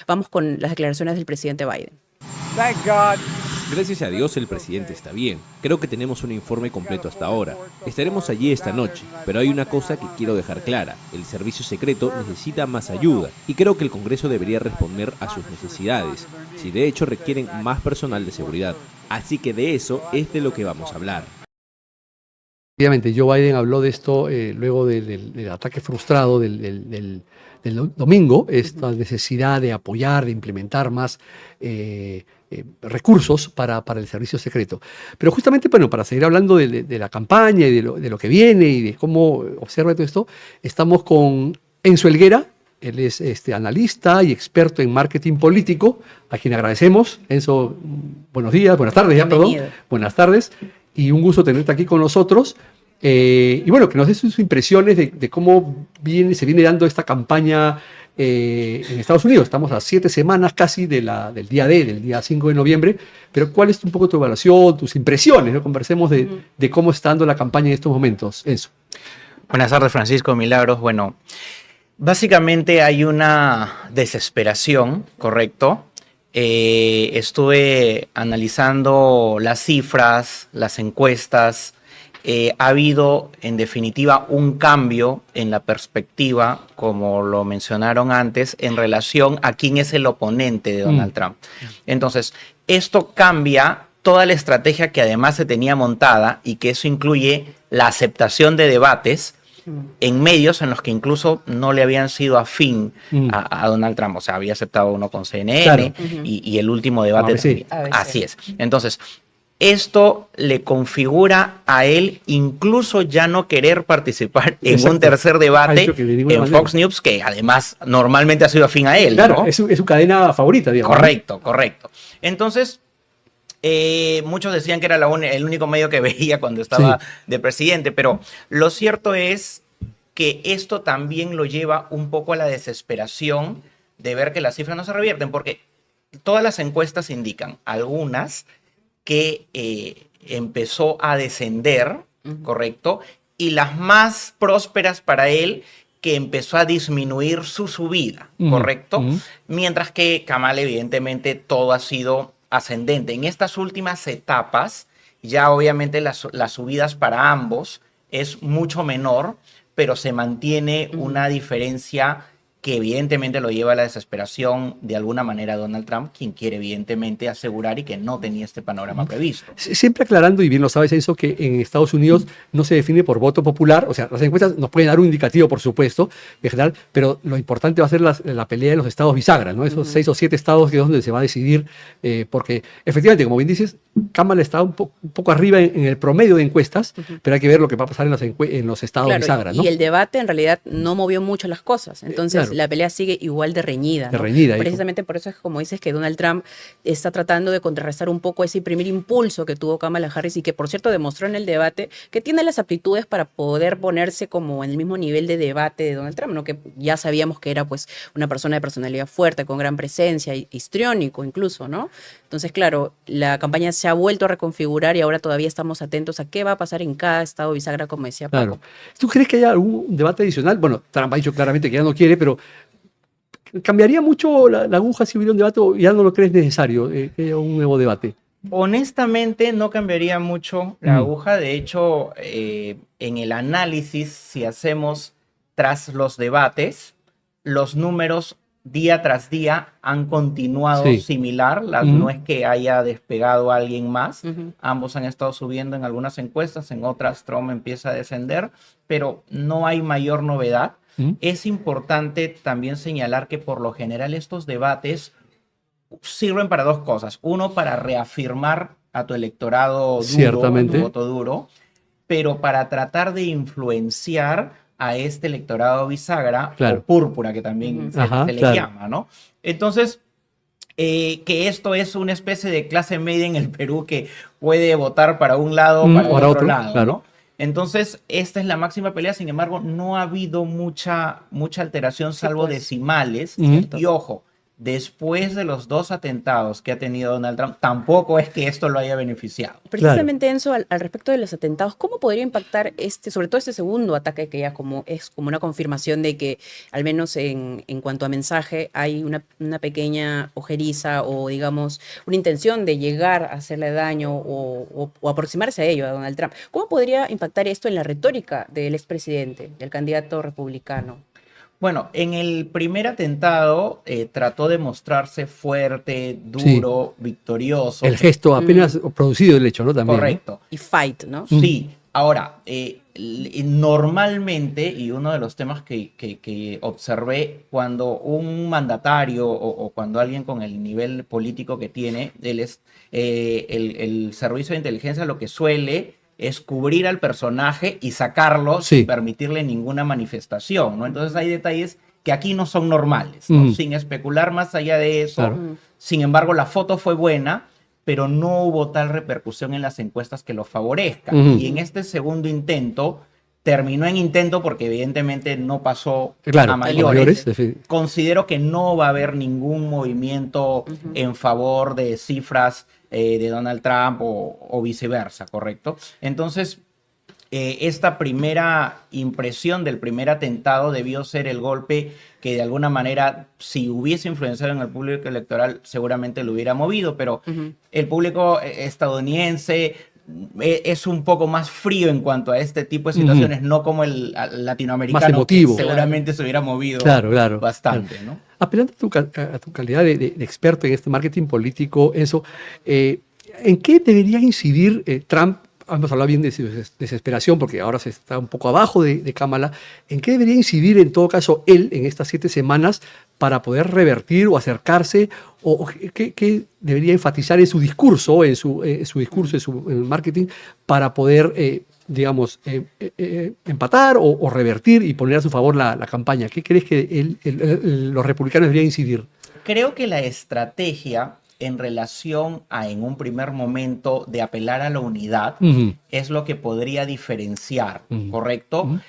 Vamos con las declaraciones del presidente Biden. Gracias a Dios el presidente está bien. Creo que tenemos un informe completo hasta ahora. Estaremos allí esta noche, pero hay una cosa que quiero dejar clara. El servicio secreto necesita más ayuda y creo que el Congreso debería responder a sus necesidades, si de hecho requieren más personal de seguridad. Así que de eso es de lo que vamos a hablar. Obviamente, Joe Biden habló de esto luego del ataque frustrado del domingo, esta necesidad de apoyar, de implementar más recursos para el servicio secreto. Pero justamente, bueno, para seguir hablando de la campaña y de lo que viene y de cómo observa todo esto, estamos con Enzo Helguera. Él es analista y experto en marketing político, a quien agradecemos. Enzo, buenos días, buenas tardes, ya, perdón. Buenas tardes. Y un gusto tenerte aquí con nosotros. Y bueno, que nos des sus impresiones de cómo se viene dando esta campaña en Estados Unidos. Estamos a 7 semanas casi del día del día 5 de noviembre. Pero ¿cuál es un poco tu evaluación, tus impresiones, ¿no? Conversemos de cómo está dando la campaña en estos momentos, Enzo. Buenas tardes, Francisco Milagros. Bueno, básicamente hay una desesperación, ¿correcto? Estuve analizando las cifras, las encuestas. Ha habido, en definitiva, un cambio en la perspectiva, como lo mencionaron antes, en relación a quién es el oponente de Donald Trump. Entonces, esto cambia toda la estrategia que además se tenía montada y que eso incluye la aceptación de debates en medios en los que incluso no le habían sido afín a Donald Trump. O sea, había aceptado uno con CNN, claro, y el último debate. ABC. Así es. Entonces, esto le configura a él incluso ya no querer participar en un tercer debate en Fox News, que además normalmente ha sido afín a él. Claro, ¿no? es su cadena favorita, digamos. Correcto, correcto. Entonces, muchos decían que era el único medio que veía cuando estaba de presidente, pero lo cierto es que esto también lo lleva un poco a la desesperación de ver que las cifras no se revierten, porque todas las encuestas indican, algunas, que empezó a descender, ¿correcto? Y las más prósperas para él, que empezó a disminuir su subida, ¿correcto? Mientras que Kamala, evidentemente, todo ha sido ascendente. En estas últimas etapas, ya obviamente las subidas para ambos es mucho menor, pero se mantiene una diferencia que evidentemente lo lleva a la desesperación de alguna manera a Donald Trump, quien quiere evidentemente asegurar y que no tenía este panorama previsto. Siempre aclarando, y bien lo sabes, eso que en Estados Unidos no se define por voto popular. O sea, las encuestas nos pueden dar un indicativo, por supuesto, en general, pero lo importante va a ser la pelea de los estados bisagra, ¿no? Esos 6 o 7 estados que es donde se va a decidir, porque efectivamente, como bien dices, Kamala está un poco arriba en el promedio de encuestas, pero hay que ver lo que va a pasar en los estados bisagra, ¿no? Y el debate en realidad no movió mucho las cosas. Entonces, la pelea sigue igual de reñida, ¿no? Precisamente por eso es como dices que Donald Trump está tratando de contrarrestar un poco ese primer impulso que tuvo Kamala Harris y que, por cierto, demostró en el debate que tiene las aptitudes para poder ponerse como en el mismo nivel de debate de Donald Trump, ¿no? Que ya sabíamos que era pues una persona de personalidad fuerte, con gran presencia, histriónico incluso, ¿no? Entonces, claro, la campaña se ha vuelto a reconfigurar y ahora todavía estamos atentos a qué va a pasar en cada estado bisagra, como decía Paco. Claro. ¿Tú crees que haya algún debate adicional? Bueno, Trump ha dicho claramente que ya no quiere, pero ¿cambiaría mucho la aguja si hubiera un debate o ya no lo crees necesario que haya un nuevo debate? Honestamente, no cambiaría mucho la aguja. De hecho, en el análisis, si hacemos tras los debates, los números día tras día han continuado similar. No es que haya despegado a alguien más. Ambos han estado subiendo en algunas encuestas, en otras Trump empieza a descender, pero no hay mayor novedad. Es importante también señalar que por lo general estos debates sirven para dos cosas. Uno, para reafirmar a tu electorado duro, a tu voto duro, pero para tratar de influenciar a este electorado bisagra o púrpura, que también se le llama, ¿no? Entonces, que esto es una especie de clase media en el Perú que puede votar para un lado o para otro lado, ¿no? Entonces, esta es la máxima pelea. Sin embargo, no ha habido mucha alteración, salvo decimales. Y ojo, después de los 2 atentados que ha tenido Donald Trump, tampoco es que esto lo haya beneficiado. Precisamente, claro. Enzo, al respecto de los atentados, ¿cómo podría impactar sobre todo este segundo ataque, que ya es como una confirmación de que, al menos en cuanto a mensaje, hay una pequeña ojeriza o, digamos, una intención de llegar a hacerle daño o aproximarse a ello, a Donald Trump? ¿Cómo podría impactar esto en la retórica del expresidente, del candidato republicano? Bueno, en el primer atentado trató de mostrarse fuerte, duro, victorioso. El gesto apenas producido el hecho, ¿no? También. Correcto. ¿No? Y fight, ¿no? Sí. Ahora, normalmente, y uno de los temas que observé, cuando un mandatario o cuando alguien con el nivel político que tiene, el servicio de inteligencia lo que suele es cubrir al personaje y sacarlo sin permitirle ninguna manifestación, ¿no? Entonces hay detalles que aquí no son normales, ¿no? Sin especular más allá de eso. Claro. Sin embargo, la foto fue buena, pero no hubo tal repercusión en las encuestas que lo favorezca. Y en este segundo intento, terminó en intento porque evidentemente no pasó a mayores. Considero que no va a haber ningún movimiento en favor de cifras de Donald Trump o viceversa, ¿correcto? Entonces, esta primera impresión del primer atentado debió ser el golpe que de alguna manera, si hubiese influenciado en el público electoral, seguramente lo hubiera movido, pero el público estadounidense es un poco más frío en cuanto a este tipo de situaciones, no como el latinoamericano, más emotivo, que seguramente se hubiera movido bastante, ¿no? Apelando a tu calidad de experto en este marketing político, eso, ¿en qué debería incidir Trump? Hemos hablado bien de su desesperación, porque ahora se está un poco abajo de Kamala. ¿En qué debería incidir, en todo caso, él en estas 7 semanas para poder revertir o acercarse? ¿O qué debería enfatizar en su discurso, en el marketing, para poder, digamos, empatar o revertir y poner a su favor la campaña? ¿Qué crees que los republicanos deberían incidir? Creo que la estrategia en relación a, en un primer momento, de apelar a la unidad, es lo que podría diferenciar, ¿correcto?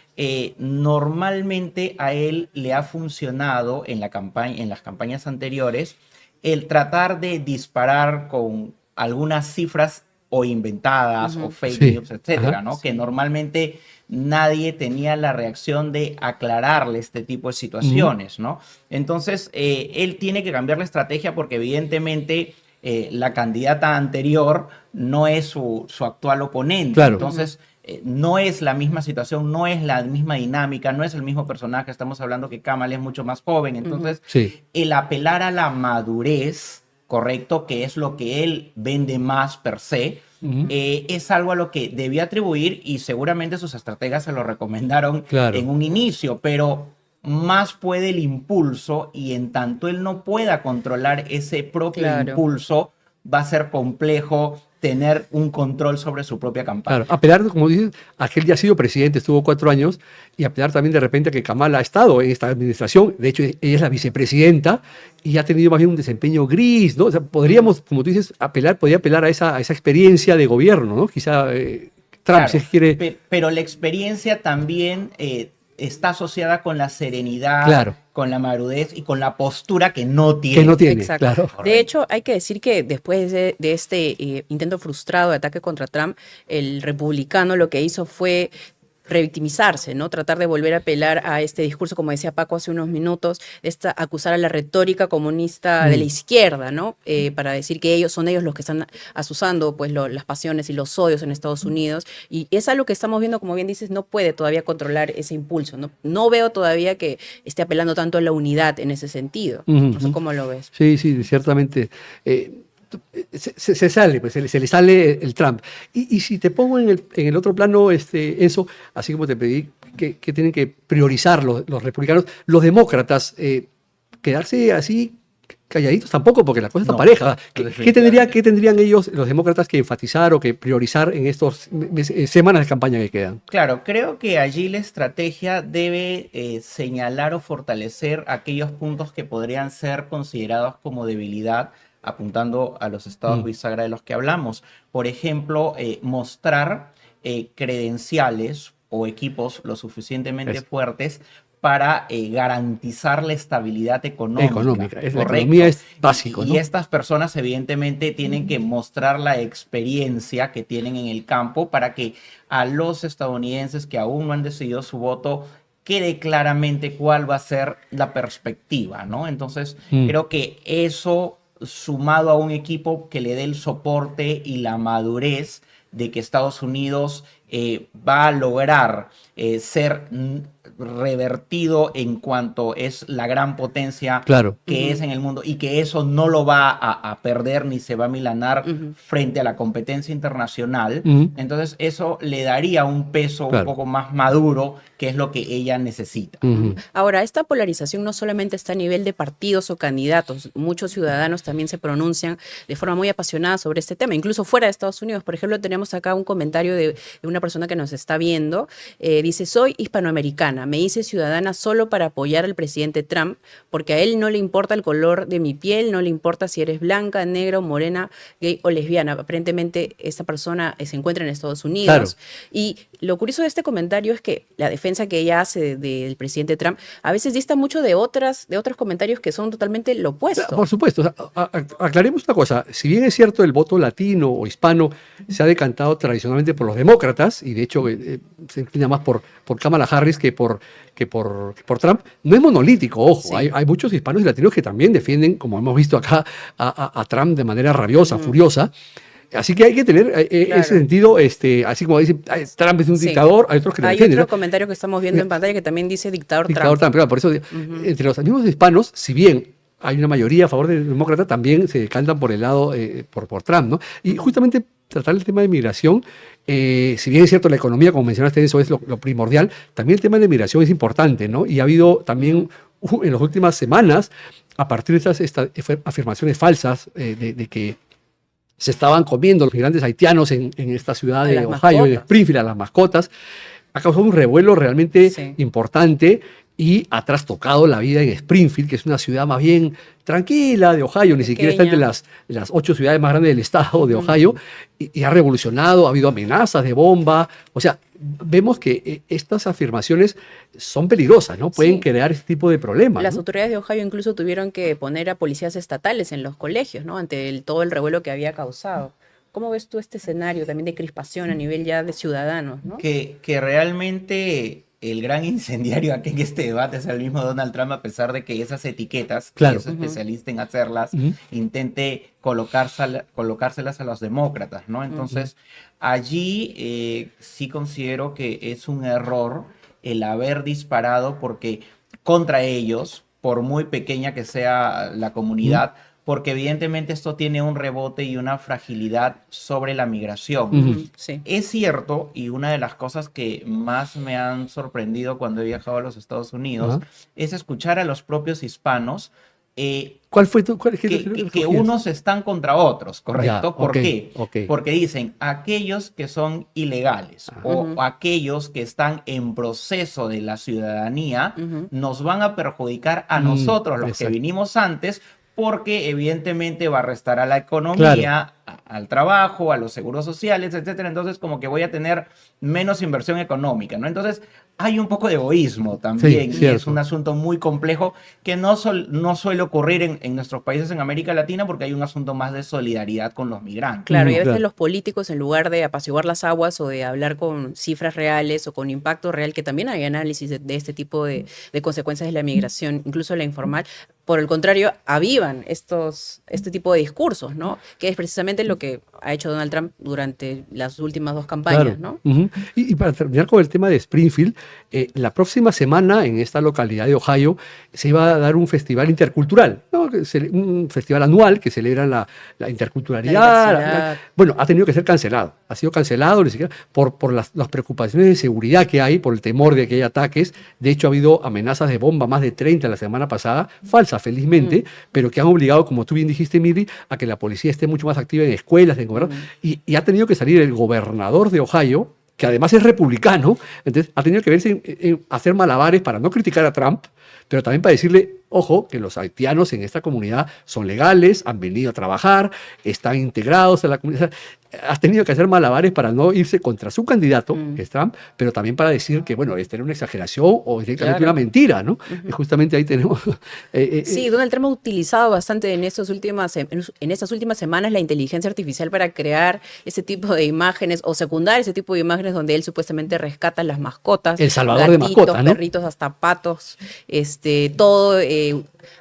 Normalmente a él le ha funcionado en las campañas anteriores el tratar de disparar con algunas cifras o inventadas o fake news, etcétera, ¿no? Que normalmente nadie tenía la reacción de aclararle este tipo de situaciones, ¿no? Entonces, él tiene que cambiar la estrategia porque evidentemente la candidata anterior no es su actual oponente. Claro. Entonces, no es la misma situación, no es la misma dinámica, no es el mismo personaje. Estamos hablando que Kamala es mucho más joven. Entonces, el apelar a la madurez, correcto, que es lo que él vende más per se, es algo a lo que debía atribuir y seguramente sus estrategas se lo recomendaron en un inicio, pero más puede el impulso y en tanto él no pueda controlar ese propio impulso, va a ser complejo tener un control sobre su propia campaña. Claro, apelar, como dices, a que él ya ha sido presidente, estuvo 4 años, y apelar también de repente a que Kamala ha estado en esta administración, de hecho ella es la vicepresidenta, y ha tenido más bien un desempeño gris, ¿no? O sea, podríamos, como tú dices, podría apelar a esa experiencia de gobierno, ¿no? Quizá Trump, si quiere... Pero la experiencia también está asociada con la serenidad, con la madurez y con la postura que no tiene. Exacto. Claro. De hecho, hay que decir que después de este intento frustrado de ataque contra Trump, el republicano lo que hizo fue revictimizarse, ¿no? Tratar de volver a apelar a este discurso, como decía Paco hace unos minutos, acusar a la retórica comunista de la izquierda, ¿no? Para decir que son ellos los que están asusando pues, las pasiones y los odios en Estados Unidos. Y es algo que estamos viendo, como bien dices, no puede todavía controlar ese impulso, ¿no? No veo todavía que esté apelando tanto a la unidad en ese sentido. No sé cómo lo ves. Sí, ciertamente. Se sale, pues se le sale el Trump. Y si te pongo en el otro plano, eso, así como te pedí que tienen que priorizar los republicanos, los demócratas, quedarse así calladitos tampoco, porque la cosa está pareja. ¿Qué tendrían ellos, los demócratas, que enfatizar o que priorizar en estas semanas de campaña que quedan? Claro, creo que allí la estrategia debe señalar o fortalecer aquellos puntos que podrían ser considerados como debilidad, apuntando a los estados bisagra de los que hablamos. Por ejemplo, mostrar credenciales o equipos lo suficientemente fuertes para garantizar la estabilidad económica. La economía es básico, ¿no? Y estas personas evidentemente tienen que mostrar la experiencia que tienen en el campo para que a los estadounidenses que aún no han decidido su voto quede claramente cuál va a ser la perspectiva, ¿no? Entonces, creo que eso, sumado a un equipo que le dé el soporte y la madurez de que Estados Unidos va a lograr ser revertido en cuanto es la gran potencia que es en el mundo, y que eso no lo va a perder ni se va a milanar frente a la competencia internacional. Entonces eso le daría un peso un poco más maduro, que es lo que ella necesita. Ahora, esta polarización no solamente está a nivel de partidos o candidatos, muchos ciudadanos también se pronuncian de forma muy apasionada sobre este tema, incluso fuera de Estados Unidos. Por ejemplo, tenemos acá un comentario de una persona que nos está viendo, dice: soy hispanoamericana, me hice ciudadana solo para apoyar al presidente Trump, porque a él no le importa el color de mi piel, no le importa si eres blanca, negra, morena, gay o lesbiana. Aparentemente esta persona se encuentra en Estados Unidos. Y lo curioso de este comentario es que la defensa que ella hace del presidente Trump a veces dista mucho de otros comentarios que son totalmente lo opuesto. Por supuesto. O sea, aclaremos una cosa. Si bien es cierto el voto latino o hispano se ha decantado tradicionalmente por los demócratas, y de hecho se inclina más por Kamala Harris que por Trump, no es monolítico, ojo. Sí. Hay muchos hispanos y latinos que también defienden, como hemos visto acá, a Trump de manera rabiosa, furiosa. Así que hay que tener ese sentido, así como dicen, Trump es un dictador, hay otros que lo defienden. Hay otro comentario que estamos viendo en pantalla que también dice dictador Trump. Claro, por eso, entre los mismos hispanos, si bien hay una mayoría a favor del demócrata, también se decantan por el lado, por Trump, ¿no? Y justamente tratar el tema de migración, si bien es cierto la economía, como mencionaste, eso es lo primordial, también el tema de migración es importante, ¿no? Y ha habido también en las últimas semanas, a partir de estas afirmaciones falsas de que se estaban comiendo los migrantes haitianos en esta ciudad de Ohio, en Springfield, a las mascotas, ha causado un revuelo realmente importante y ha trastocado la vida en Springfield, que es una ciudad más bien tranquila de Ohio, ni siquiera está entre las 8 ciudades más grandes del estado de Ohio, y ha revolucionado, ha habido amenazas de bomba. O sea, vemos que estas afirmaciones son peligrosas, ¿no? Pueden crear este tipo de problemas. Las autoridades de Ohio incluso tuvieron que poner a policías estatales en los colegios, ¿no? Ante todo el revuelo que había causado. ¿Cómo ves tú este escenario también de crispación a nivel ya de ciudadanos, ¿no? Que realmente el gran incendiario aquí en este debate es el mismo Donald Trump, a pesar de que esas etiquetas, que es especialista en hacerlas, intente colocárselas a los demócratas, ¿no? Entonces, allí sí considero que es un error el haber disparado, porque contra ellos, por muy pequeña que sea la comunidad, porque evidentemente esto tiene un rebote y una fragilidad sobre la migración. Es cierto, y una de las cosas que más me han sorprendido cuando he viajado a los Estados Unidos es escuchar a los propios hispanos ¿Cuál fue que unos están contra otros, ¿correcto? ¿Por qué? Porque dicen, aquellos que son ilegales o aquellos que están en proceso de la ciudadanía nos van a perjudicar a nosotros, los que vinimos antes, porque evidentemente va a restar a la economía, al trabajo, a los seguros sociales, etcétera. Entonces, como que voy a tener menos inversión económica, ¿no? Entonces, hay un poco de egoísmo también, y es un asunto muy complejo que no suele ocurrir en nuestros países en América Latina, porque hay un asunto más de solidaridad con los migrantes. Claro, y a veces los políticos, en lugar de apaciguar las aguas o de hablar con cifras reales o con impacto real, que también hay análisis de este tipo de consecuencias de la migración, incluso la informal, por el contrario, avivan este tipo de discursos, ¿no? Que es precisamente lo que ha hecho Donald Trump durante las últimas 2 campañas, ¿no? Y para terminar con el tema de Springfield, la próxima semana en esta localidad de Ohio se iba a dar un festival intercultural, ¿no? Un festival anual que celebra la interculturalidad. Bueno, ha tenido que ser cancelado. Ha sido cancelado ni siquiera por las preocupaciones de seguridad que hay, por el temor de que haya ataques. De hecho, ha habido amenazas de bomba, más de 30 la semana pasada, falsas felizmente, pero que han obligado, como tú bien dijiste, Miri, a que la policía esté mucho más activa en escuelas, y ha tenido que salir el gobernador de Ohio, que además es republicano, entonces ha tenido que verse en hacer malabares para no criticar a Trump, pero también para decirle, ojo, que los haitianos en esta comunidad son legales, han venido a trabajar, están integrados a la comunidad. ha tenido que hacer malabares para no irse contra su candidato, que es Trump, pero también para decir que, bueno, esta era una exageración o directamente una mentira, ¿no? Y justamente ahí tenemos... sí, Donald Trump ha utilizado bastante en estas últimas semanas la inteligencia artificial para crear ese tipo de imágenes o secundar ese tipo de imágenes donde él supuestamente rescata las mascotas. El salvador gatitos, de mascotas, ¿no? Perritos, hasta patos, todo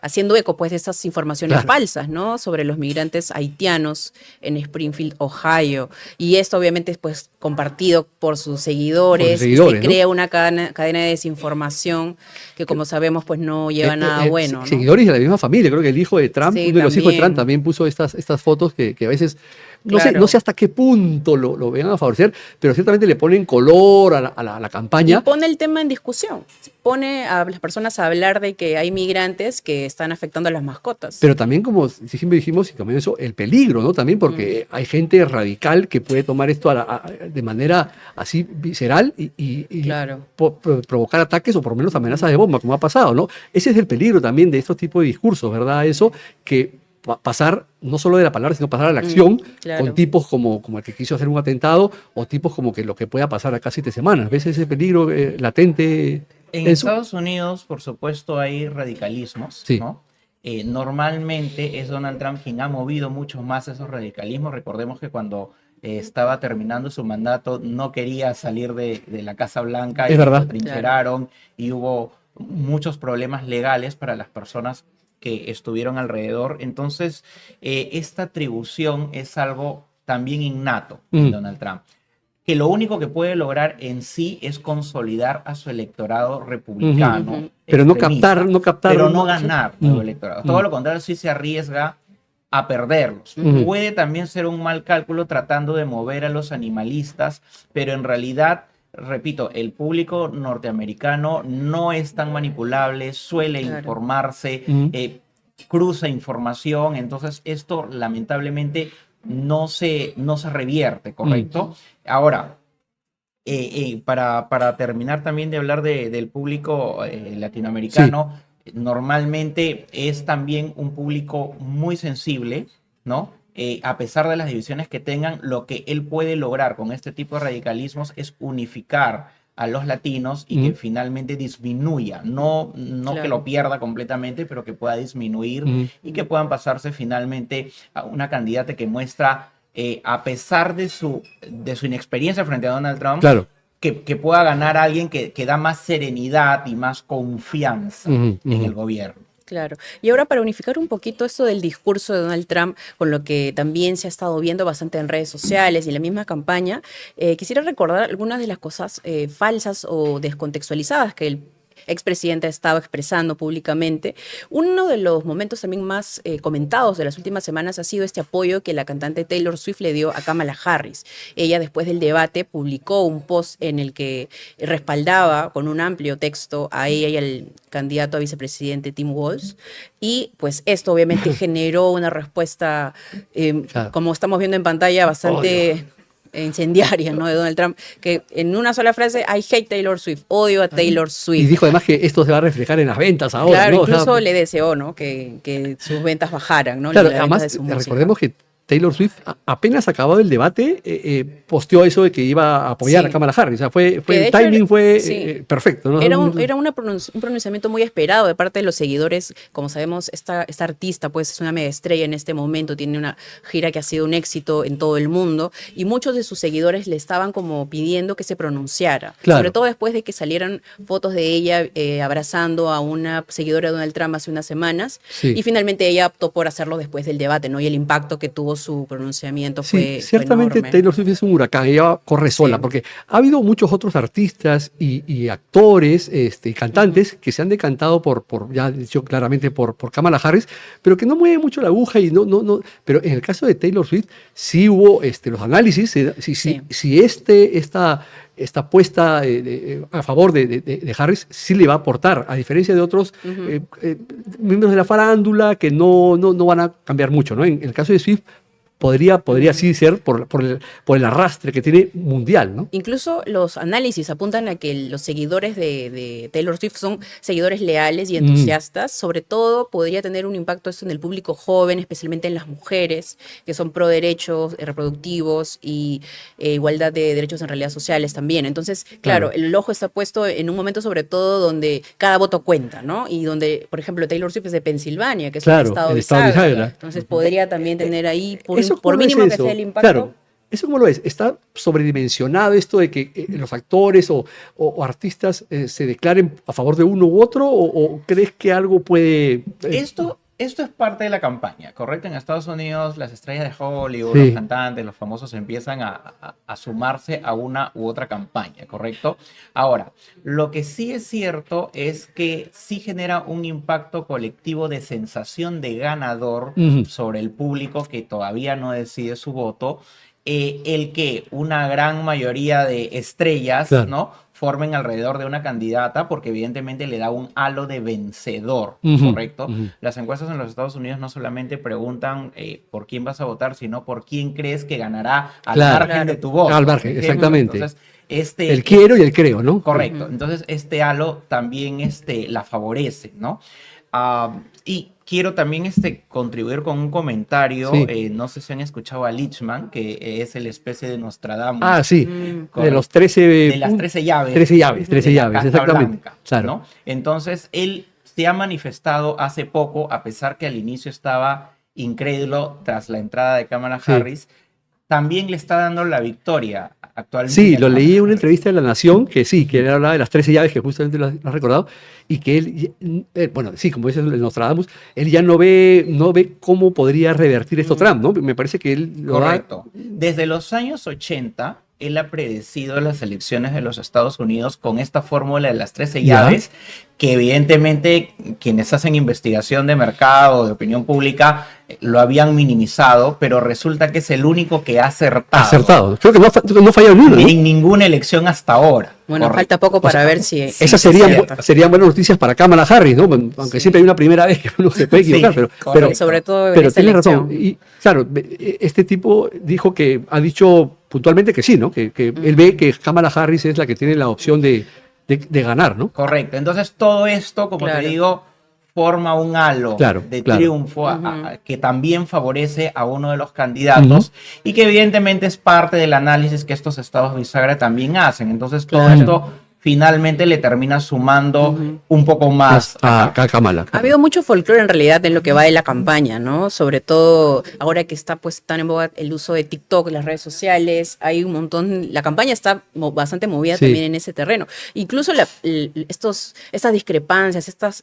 haciendo eco pues de esas informaciones falsas, ¿no? Sobre los migrantes haitianos en Springfield, Ohio. Y esto obviamente es pues compartido por sus seguidores, se crea una cadena de desinformación que, como sabemos, pues no lleva nada bueno, ¿no? Seguidores de la misma familia, creo que el hijo de Trump, sí, uno de los hijos de Trump también puso estas fotos que a veces no sé hasta qué punto lo vean a favorecer, pero ciertamente le ponen color a la campaña. Y pone el tema en discusión, pone a las personas a hablar de que hay migrantes que están afectando a las mascotas. Pero también, como siempre dijimos, y también eso, el peligro, ¿no? También porque hay gente radical que puede tomar esto de manera así visceral y provocar ataques o por lo menos amenazas de bomba, como ha pasado, ¿no? Ese es el peligro también de estos tipos de discursos, ¿verdad? Eso que pasar no solo de la palabra, sino pasar a la acción con tipos como el que quiso hacer un atentado o tipos como que lo que pueda pasar acá 7 semanas. ¿Ves ese peligro latente? En Estados Unidos, por supuesto, hay radicalismos, ¿no? Normalmente es Donald Trump quien ha movido mucho más esos radicalismos. Recordemos que cuando estaba terminando su mandato no quería salir de la Casa Blanca y lo trincheraron y hubo muchos problemas legales para las personas que estuvieron alrededor. Entonces, esta atribución es algo también innato en Donald Trump, que lo único que puede lograr en sí es consolidar a su electorado republicano. Pero no captar. Pero no ganar nuevo electorado. Todo lo contrario, sí se arriesga a perderlos. Puede también ser un mal cálculo tratando de mover a los animalistas, pero en realidad, repito, el público norteamericano no es tan manipulable, suele informarse, cruza información, entonces esto lamentablemente no se revierte, ¿correcto? Ahora, para terminar también de hablar del público latinoamericano, normalmente es también un público muy sensible, ¿no? A pesar de las divisiones que tengan, lo que él puede lograr con este tipo de radicalismos es unificar a los latinos y que finalmente disminuya, no que lo pierda completamente, pero que pueda disminuir y que puedan pasarse finalmente a una candidata que muestra, a pesar de su inexperiencia frente a Donald Trump, que pueda ganar a alguien que da más serenidad y más confianza en el gobierno. Claro. Y ahora, para unificar un poquito esto del discurso de Donald Trump, con lo que también se ha estado viendo bastante en redes sociales y en la misma campaña, quisiera recordar algunas de las cosas falsas o descontextualizadas que el expresidente ha estado expresando públicamente. Uno de los momentos también más comentados de las últimas semanas ha sido este apoyo que la cantante Taylor Swift le dio a Kamala Harris. Ella, después del debate, publicó un post en el que respaldaba con un amplio texto a ella y al candidato a vicepresidente Tim Walz, y pues esto obviamente generó una respuesta, como estamos viendo en pantalla, bastante incendiaria, ¿no? De Donald Trump, que en una sola frase: I hate Taylor Swift, odio a Taylor Swift. Y dijo además que esto se va a reflejar en las ventas ahora. Claro, ¿no? incluso le deseó, ¿no? Que sus ventas bajaran, ¿no? Claro, además recordemos que Taylor Swift, apenas acabado el debate, posteó eso de que iba a apoyar a Kamala Harris. O sea, el timing fue perfecto, ¿no? Era un pronunciamiento muy esperado de parte de los seguidores. Como sabemos, esta artista pues es una mega estrella en este momento, tiene una gira que ha sido un éxito en todo el mundo, y muchos de sus seguidores le estaban como pidiendo que se pronunciara. Claro. Sobre todo después de que salieran fotos de ella abrazando a una seguidora de Donald Trump hace unas semanas, y finalmente ella optó por hacerlo después del debate, ¿no? Y el impacto que tuvo su pronunciamiento fue ciertamente fue enorme. Taylor Swift es un huracán, ella corre sola, porque ha habido muchos otros artistas y actores y cantantes que se han decantado por ya dicho claramente por Kamala Harris, pero que no mueve mucho la aguja y no. Pero en el caso de Taylor Swift sí hubo los análisis, si esta apuesta a favor de Harris sí le va a aportar, a diferencia de otros miembros de la farándula que no van a cambiar mucho, ¿no? En el caso de Swift, podría así ser por el arrastre que tiene mundial, ¿no? Incluso los análisis apuntan a que los seguidores de Taylor Swift son seguidores leales y entusiastas. Sobre todo podría tener un impacto esto en el público joven, especialmente en las mujeres, que son pro derechos reproductivos y igualdad de derechos en realidad sociales también. Entonces, claro, el ojo está puesto en un momento sobre todo donde cada voto cuenta, ¿no? Y donde, por ejemplo, Taylor Swift es de Pensilvania, que es un estado bisagra. Entonces podría también tener ahí, por mínimo que sea el impacto. Claro, ¿eso cómo lo ves? ¿Está sobredimensionado esto de que los actores o artistas se declaren a favor de uno u otro? ¿O crees que algo puede...? Esto es parte de la campaña, ¿correcto? En Estados Unidos las estrellas de Hollywood, los cantantes, los famosos empiezan a sumarse a una u otra campaña, ¿correcto? Ahora, lo que sí es cierto es que sí genera un impacto colectivo de sensación de ganador sobre el público que todavía no decide su voto, el que una gran mayoría de estrellas, ¿no?, formen alrededor de una candidata, porque evidentemente le da un halo de vencedor, ¿correcto? Las encuestas en los Estados Unidos no solamente preguntan por quién vas a votar, sino por quién crees que ganará al margen de tu voto. Al margen, exactamente. Entonces, el quiero y el creo, ¿no? Correcto. Entonces, este halo también la favorece, ¿no? Y quiero también contribuir con un comentario. No sé si han escuchado a Lichman, que es la especie de Nostradamus. Ah, sí. De los 13... De las 13 llaves. 13 llaves, exactamente. Blanca, claro. ¿No? Entonces, él se ha manifestado hace poco, a pesar que al inicio estaba incrédulo tras la entrada de Kamala Harris, también le está dando la victoria actualmente. Sí, lo leí en una entrevista de La Nación, que él hablaba de las 13 llaves, que justamente lo has recordado, y que él, bueno, sí, como dice el Nostradamus, él ya no ve cómo podría revertir esto Trump, ¿no? Me parece que él lo Correcto. Desde los años 80, él ha predecido las elecciones de los Estados Unidos con esta fórmula de las 13 llaves, que evidentemente quienes hacen investigación de mercado, de opinión pública, lo habían minimizado, pero resulta que es el único que ha acertado. Acertado. Creo que no ha fallado ni uno, ¿no? En ninguna elección hasta ahora. Bueno, falta poco para ver si... Esas serían buenas noticias para Kamala Harris, ¿no? Aunque siempre hay una primera vez que uno se puede equivocar, pero sobre todo pero tiene razón. Y claro, este tipo ha dicho puntualmente que sí, ¿no? Que él ve que Kamala Harris es la que tiene la opción de ganar, ¿no? Correcto. Entonces todo esto, como te digo, forma un halo de triunfo que también favorece a uno de los candidatos y que evidentemente es parte del análisis que estos estados bisagra también hacen. Entonces todo esto finalmente le termina sumando un poco más a Kamala. Ha habido mucho folclore en realidad en lo que va de la campaña, ¿no? Sobre todo ahora que está pues tan en boga el uso de TikTok, las redes sociales, hay un montón, la campaña está bastante movida también en ese terreno. Incluso estas discrepancias, estas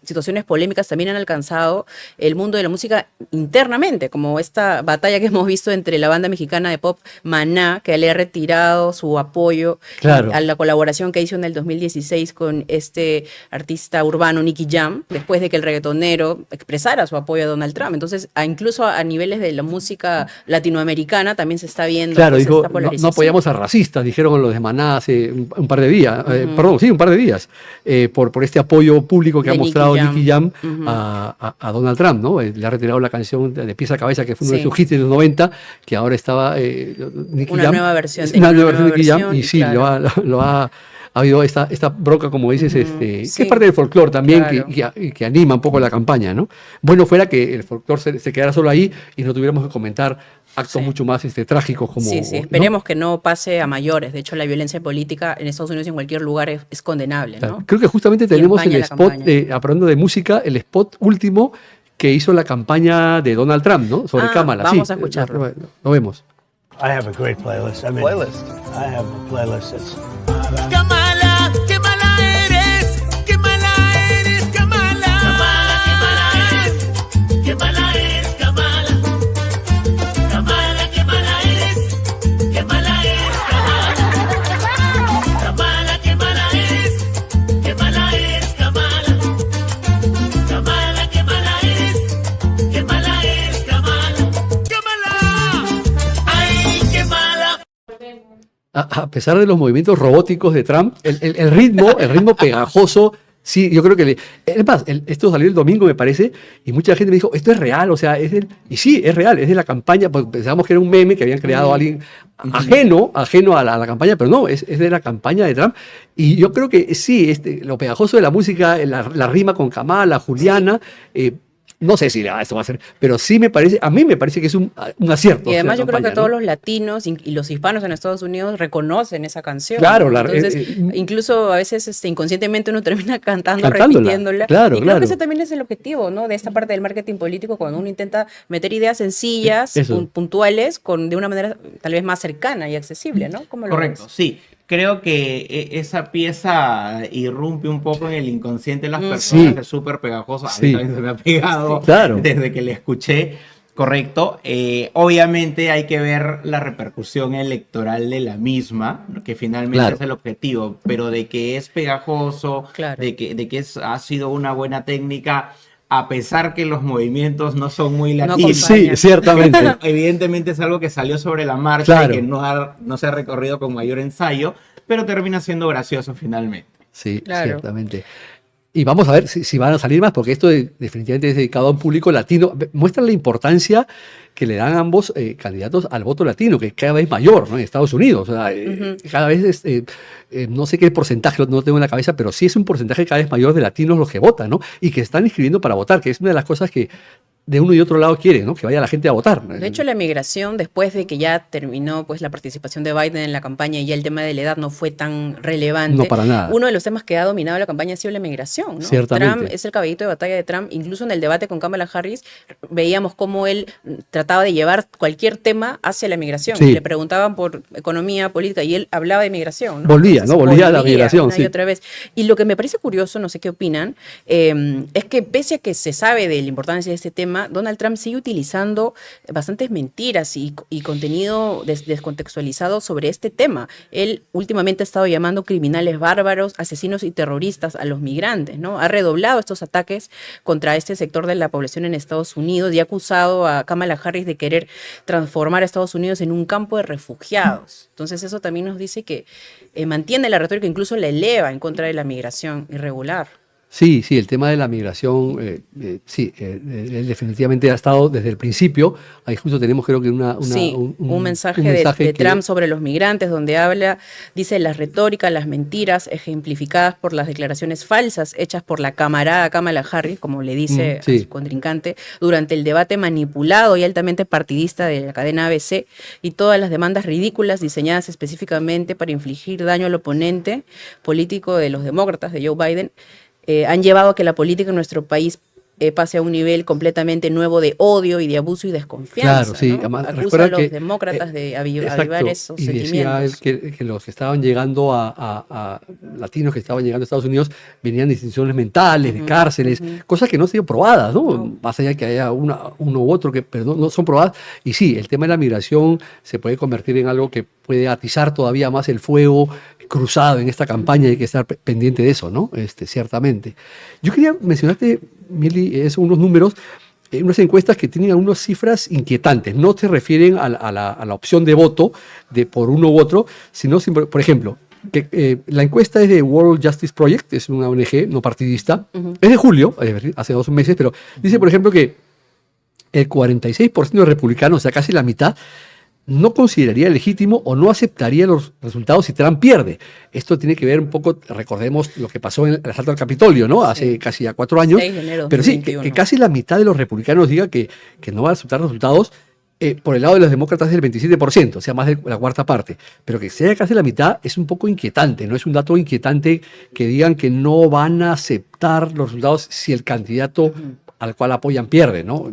situaciones polémicas también han alcanzado el mundo de la música internamente, como esta batalla que hemos visto entre la banda mexicana de pop Maná, que le ha retirado su apoyo a la colaboración que hizo en el 2016 con este artista urbano Nicky Jam, después de que el reggaetonero expresara su apoyo a Donald Trump. Entonces, incluso a niveles de la música latinoamericana también se está viendo dijo, esta polarización. No apoyamos a racistas, dijeron los de Maná hace un par de días, un par de días, por este apoyo público que ha mostrado Nicky Jam a Donald Trump, ¿no? Le ha retirado la canción de Pies a Cabeza, que fue uno de sus hits de los 90, que ahora estaba Nicky Jam. Nueva versión de Nicky Jam, y sí, lo ha habido esta bronca, como dices, que es parte del folclore también, que anima un poco la campaña, ¿no? Bueno fuera que el folclore se quedara solo ahí y no tuviéramos que comentar actos mucho más trágicos como... Sí, esperemos que no pase a mayores. De hecho, la violencia política en Estados Unidos y en cualquier lugar es condenable, ¿no? Creo que justamente tenemos el spot, hablando de música, el spot último que hizo la campaña de Donald Trump, ¿no? Sobre Kamala. Vamos a escucharlo. Lo vemos. I have a great playlist. I have a playlist that's... Kamala, qué mala eres, qué mala eres, Kamala. Kamala, qué mala eres, qué mala eres, Kamala. Kamala, qué mala eres, qué mala eres, Kamala. Kamala, qué mala eres, qué mala eres, Kamala. Kamala, qué mala eres, qué mala eres, Kamala. Kamala, ay, qué mala. A pesar de los movimientos robóticos de Trump, el ritmo pegajoso Sí, yo creo que... Es más, esto salió el domingo, me parece, y mucha gente me dijo, esto es real, o sea, y sí, es real, es de la campaña, pues pensábamos que era un meme que habían creado alguien ajeno a la campaña, pero no, es de la campaña de Trump. Y yo creo que sí, lo pegajoso de la música, la rima con Kamala, Juliana, no sé si esto va a ser, pero sí a mí me parece que es un acierto. Y además yo creo que todos los latinos y los hispanos en Estados Unidos reconocen esa canción. Claro, entonces incluso a veces inconscientemente uno termina cantándola. Repitiéndola. Claro, y creo que ese también es el objetivo, ¿no? De esta parte del marketing político, cuando uno intenta meter ideas sencillas, puntuales, de una manera tal vez más cercana y accesible, ¿no? Correcto, sí. Creo que esa pieza irrumpe un poco en el inconsciente de las personas, es súper pegajoso. A mí también se me ha pegado desde que le escuché. Correcto. Obviamente hay que ver la repercusión electoral de la misma, que finalmente es el objetivo, pero de que es pegajoso, de que ha sido una buena técnica, a pesar que los movimientos no son muy latinos. Sí, ciertamente. Evidentemente es algo que salió sobre la marcha y que no se ha recorrido con mayor ensayo, pero termina siendo gracioso finalmente. Sí, ciertamente. Y vamos a ver si van a salir más, porque esto definitivamente es dedicado a un público latino. Muestra la importancia que le dan ambos candidatos al voto latino, que es cada vez mayor, ¿no? En Estados Unidos. O sea, cada vez, no sé qué porcentaje, no lo tengo en la cabeza, pero sí es un porcentaje cada vez mayor de latinos los que votan, ¿no? Y que están inscribiendo para votar, que es una de las cosas que de uno y otro lado quieren, ¿no? Que vaya la gente a votar. De hecho, la migración, después de que ya terminó pues la participación de Biden en la campaña y ya el tema de la edad no fue tan relevante. No, para nada. Uno de los temas que ha dominado la campaña ha sido la migración, ¿no? Ciertamente. Trump es el caballito de batalla de Trump. Incluso en el debate con Kamala Harris veíamos cómo él trataba de llevar cualquier tema hacia la migración. Le preguntaban por economía, política y él hablaba de migración, ¿no? Volvía a la migración, una y otra vez. Y lo que me parece curioso, no sé qué opinan, es que pese a que se sabe de la importancia de este tema, Donald Trump sigue utilizando bastantes mentiras y contenido descontextualizado sobre este tema. Él últimamente ha estado llamando criminales bárbaros, asesinos y terroristas a los migrantes, ¿no? Ha redoblado estos ataques contra este sector de la población en Estados Unidos y ha acusado a Kamala Harris de querer transformar a Estados Unidos en un campo de refugiados. Entonces eso también nos dice que mantiene la retórica, incluso la eleva en contra de la migración irregular. Sí, el tema de la migración, él definitivamente ha estado desde el principio. Ahí justo tenemos, creo que un mensaje de Trump sobre los migrantes, donde dice las retóricas, las mentiras ejemplificadas por las declaraciones falsas hechas por la camarada Kamala Harris, como le dice a su contrincante, durante el debate manipulado y altamente partidista de la cadena ABC, y todas las demandas ridículas diseñadas específicamente para infligir daño al oponente político de los demócratas, de Joe Biden, han llevado a que la política en nuestro país pase a un nivel completamente nuevo de odio y de abuso y desconfianza. Claro, sí. ¿no? Además, acusa a los demócratas de avivar esos sentimientos. Decía que los que estaban llegando a latinos que estaban llegando a Estados Unidos venían de instituciones mentales, de cárceles, cosas que no han sido probadas, ¿no? Más allá de que haya uno u otro pero no son probadas. Y sí, el tema de la migración se puede convertir en algo que puede atizar todavía más el fuego cruzado en esta campaña y hay que estar pendiente de eso, ¿no? Ciertamente. Yo quería mencionarte, Mili, unos números, unas encuestas que tienen algunas cifras inquietantes. No se refieren a la opción de voto por uno u otro, sino, por ejemplo, que la encuesta es de World Justice Project, es una ONG no partidista, es de julio, hace 2 meses, pero dice, por ejemplo, que el 46% de republicanos, o sea, casi la mitad, no consideraría legítimo o no aceptaría los resultados si Trump pierde. Esto tiene que ver un poco, recordemos lo que pasó en el asalto al Capitolio, ¿no? Hace casi ya 4 años. 6 de enero, pero 2021. Sí, que casi la mitad de los republicanos diga que no va a aceptar resultados. Por el lado de los demócratas es el 27%, o sea, más de la cuarta parte. Pero que sea casi la mitad es un poco inquietante, ¿no? Es un dato inquietante que digan que no van a aceptar los resultados si el candidato al cual apoyan pierde, ¿no?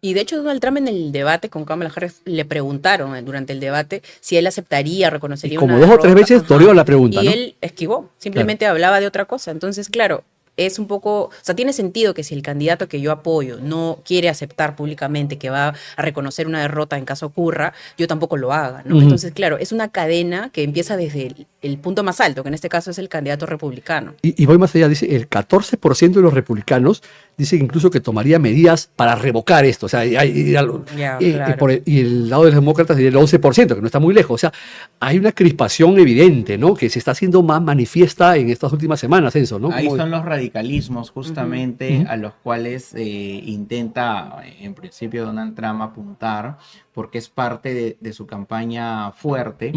Y de hecho Donald Trump en el debate con Kamala Harris le preguntaron durante el debate si él aceptaría, reconocería como una 2 o 3 veces toreó la pregunta, y ¿no? él esquivó, simplemente hablaba de otra cosa. Entonces, claro, es un poco, o sea, tiene sentido que si el candidato que yo apoyo no quiere aceptar públicamente que va a reconocer una derrota en caso ocurra, yo tampoco lo haga, ¿no? Entonces, claro, es una cadena que empieza desde el punto más alto, que en este caso es el candidato republicano. Y voy más allá, dice, el 14% de los republicanos dice incluso que tomaría medidas para revocar esto, o sea, y el lado de los demócratas diría el 11%, que no está muy lejos, o sea, hay una crispación evidente, ¿no? Que se está haciendo más manifiesta en estas últimas semanas, Enzo, ¿no? Ahí son los radicales radicalismos justamente a los cuales intenta en principio Donald Trump apuntar, porque es parte de su campaña fuerte.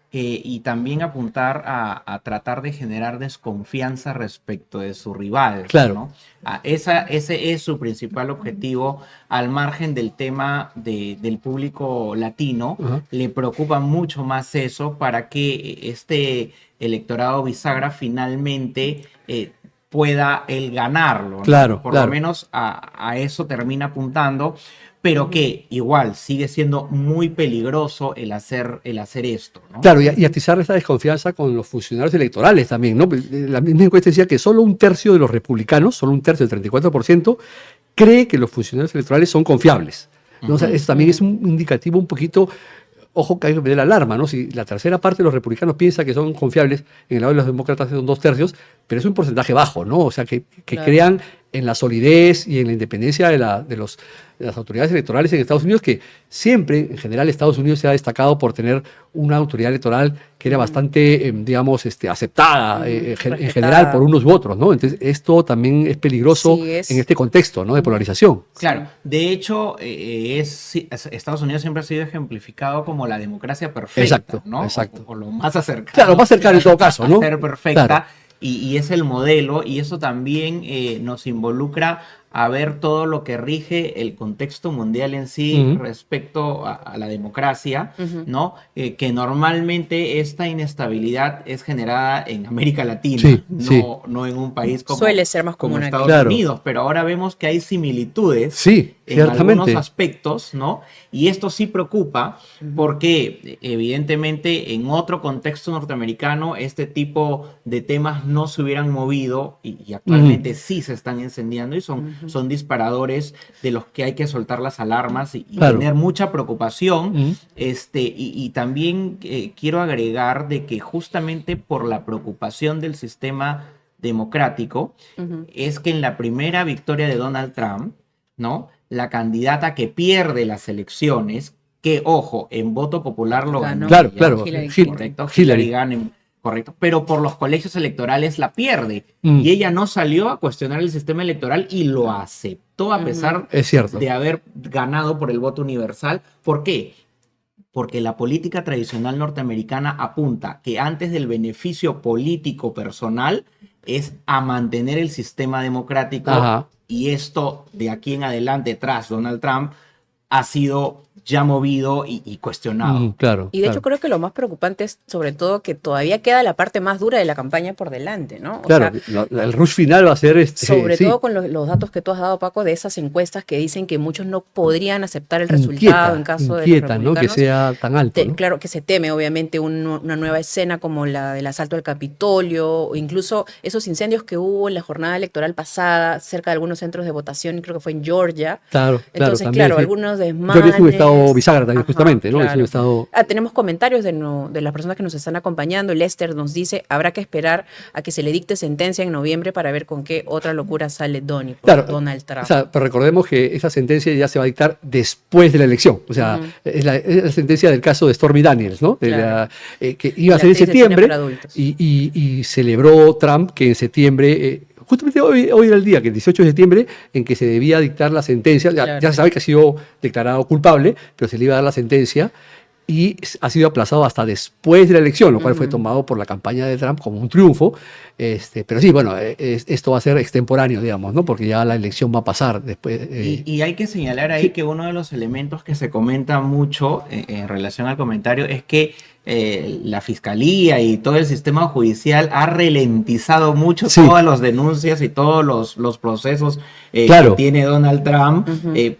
Y también apuntar a tratar de generar desconfianza respecto de su rival. Claro. ¿no? Ese es su principal objetivo, al margen del tema del público latino. Le preocupa mucho más eso para que este electorado bisagra finalmente pueda él ganarlo. ¿no? Claro, Por lo menos a eso termina apuntando. Pero que igual sigue siendo muy peligroso el hacer esto, ¿no? Claro, y atizar esa desconfianza con los funcionarios electorales también, ¿no? La misma encuesta decía que solo un tercio de los republicanos, solo un tercio, el 34%, cree que los funcionarios electorales son confiables, ¿no? O sea, eso también es un indicativo un poquito, ojo que hay que poner la alarma, ¿no? Si la tercera parte de los republicanos piensa que son confiables, en el lado de los demócratas son 2/3, pero es un porcentaje bajo, ¿no? O sea, que crean en la solidez y en la independencia de las autoridades electorales en Estados Unidos, que siempre, en general, Estados Unidos se ha destacado por tener una autoridad electoral que era bastante, digamos, aceptada en general por unos u otros, ¿no? Entonces, esto también es peligroso en este contexto, ¿no? De polarización. Claro, de hecho, Estados Unidos siempre ha sido ejemplificado como la democracia perfecta, exacto, ¿no? Exacto. O lo más acercado. Claro, más cercano en todo caso, ¿no? A ser perfecta. Claro. Y es el modelo, y eso también nos involucra a ver todo lo que rige el contexto mundial en sí respecto a la democracia, ¿no? Que normalmente esta inestabilidad es generada en América Latina, no en un país como, suele ser más como común Estados Unidos, pero ahora vemos que hay similitudes en algunos aspectos, ¿no? Y esto sí preocupa porque evidentemente en otro contexto norteamericano este tipo de temas no se hubieran movido y actualmente sí se están incendiando y son disparadores de los que hay que soltar las alarmas y tener mucha preocupación. Y también quiero agregar de que justamente por la preocupación del sistema democrático es que en la primera victoria de Donald Trump, ¿no? La candidata que pierde las elecciones, que ojo, en voto popular lo ganó. Claro, Hillary gana, correcto, pero por los colegios electorales la pierde. Y ella no salió a cuestionar el sistema electoral y lo aceptó a pesar de haber ganado por el voto universal. ¿Por qué? Porque la política tradicional norteamericana apunta que antes del beneficio político personal es a mantener el sistema democrático. Y esto de aquí en adelante, tras Donald Trump, ha sido ya movido y cuestionado. Y de hecho creo que lo más preocupante es sobre todo que todavía queda la parte más dura de la campaña por delante, ¿no? O sea, el rush final va a ser sobre todo con los datos que tú has dado, Paco, de esas encuestas que dicen que muchos no podrían aceptar el resultado en caso de los republicanos, ¿no? Que sea tan alto, ¿no? Claro que se teme obviamente una nueva escena como la del asalto al Capitolio, o incluso esos incendios que hubo en la jornada electoral pasada cerca de algunos centros de votación, creo que fue en Georgia. Entonces, algunos desmanes. Bisagra también, justamente, ¿no? Claro. Es un estado... Tenemos comentarios de las personas que nos están acompañando. Lester nos dice, habrá que esperar a que se le dicte sentencia en noviembre para ver con qué otra locura sale Donald Trump. O sea, pero recordemos que esa sentencia ya se va a dictar después de la elección. O sea, es la sentencia del caso de Stormy Daniels, ¿no? Que iba a ser en septiembre y celebró Trump que en septiembre... Justamente hoy era el día, que el 18 de septiembre, en que se debía dictar la sentencia. Ya se sabe que ha sido declarado culpable, pero se le iba a dar la sentencia y ha sido aplazado hasta después de la elección, lo cual fue tomado por la campaña de Trump como un triunfo. Pero sí, bueno, esto va a ser extemporáneo, digamos, ¿no? Porque ya la elección va a pasar después. Y hay que señalar ahí que uno de los elementos que se comenta mucho en relación al comentario es que la fiscalía y todo el sistema judicial ha ralentizado mucho todas las denuncias y todos los procesos que tiene Donald Trump